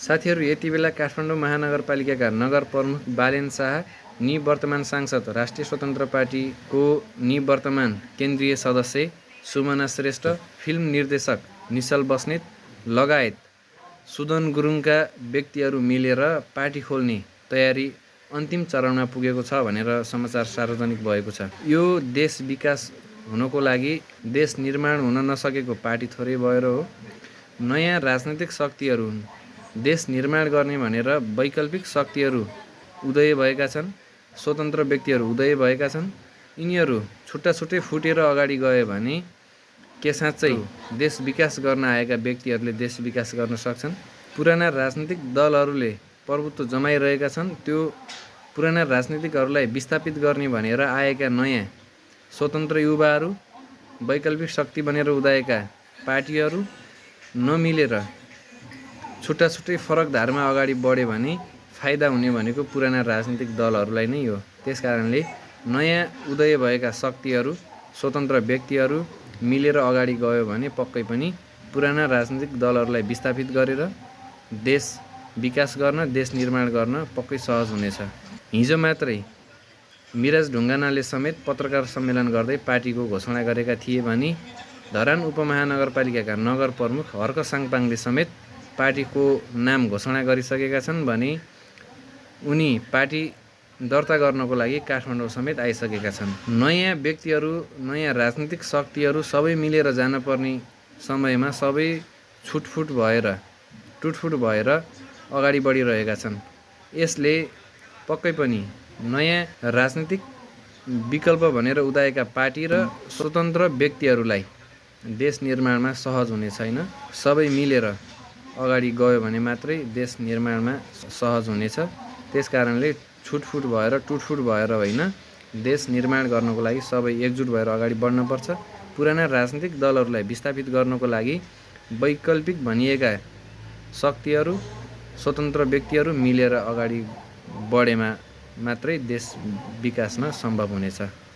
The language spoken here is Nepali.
साथीहरू, यति बेला काठमाडौँ महानगरपालिकाका नगर प्रमुख बालेन शाह, निवर्तमान सांसद राष्ट्रिय स्वतन्त्र पार्टीको निवर्तमान केन्द्रीय सदस्य सुमना श्रेष्ठ, फिल्म निर्देशक निश्चल बस्नेत लगायत सुदन गुरुङका व्यक्तिहरू मिलेर पार्टी खोल्ने तयारी अन्तिम चरणमा पुगेको छ भनेर समाचार सार्वजनिक भएको छ। यो देश विकास हुनको लागि देश निर्माण हुन नसकेको पार्टी थोरै भएर हो। नयाँ राजनैतिक शक्तिहरू देश निर्माण गर्ने भनेर वैकल्पिक शक्तिहरू उदय भएका छन्, स्वतन्त्र व्यक्तिहरू उदय भएका छन्। यिनीहरू छुट्टा-छुट्टै फुटेर अगाडि गए भने के साँच्चै देश विकास गर्न आएका व्यक्तिहरूले देश विकास गर्न सक्छन्? पुराना राजनीतिक दलहरूले प्रभुत्व जमाइरहेका छन्। त्यो पुराना राजनीतिकहरूलाई विस्थापित गर्ने भनेर आएका नयाँ स्वतन्त्र युवाहरू, वैकल्पिक शक्ति बनेर उदाएका पार्टीहरू नमिलेर छुट्टा-छुट्टै फरक धारमा अगाडि बढ्यो भने फाइदा हुने भनेको पुराना राजनीतिक दलहरूलाई नै हो। त्यसकारणले नयाँ उदय भएका शक्तिहरू, स्वतन्त्र व्यक्तिहरू मिलेर अगाडि गयो भने पक्कै पनि पुराना राजनीतिक दलहरूलाई विस्थापित गरेर देश विकास गर्न, देश निर्माण गर्न पक्कै सहज हुनेछ। हिजो मात्रै मिराज ढुङ्गानाले समेत पत्रकार सम्मेलन गर्दै पार्टीको घोषणा गरेका थिए भने धरान उपमहानगरपालिकाका नगर प्रमुख हर्क साङपाङले समेत पार्टीको नाम घोषणा गरिसकेका छन् भने उनी पार्टी दर्ता गर्नको लागि काठमाडौँ समेत आइसकेका छन्। नयाँ व्यक्तिहरू, नयाँ राजनीतिक शक्तिहरू सबै मिलेर जानुपर्ने समयमा सबै छुटफुट भएर अगाडि बढिरहेका छन्। यसले पक्कै पनि नयाँ राजनीतिक विकल्प भनेर उदाएका पार्टी र स्वतन्त्र व्यक्तिहरूलाई देश निर्माणमा सहज हुने छैन। सबै मिलेर अगाडि गयो भने मात्रै देश निर्माणमा सहज हुनेछ। त्यसकारणले छुटफुट भएर, टुटफुट भएर होइन, देश निर्माण गर्नको लागि सबै एकजुट भएर अगाडि बढ्नुपर्छ। पुराना राजनीतिक दलहरूलाई विस्थापित गर्नको लागि वैकल्पिक भनिएका शक्तिहरू, स्वतन्त्र व्यक्तिहरू मिलेर अगाडि बढेमा मात्रै देश विकासमा सम्भव हुनेछ।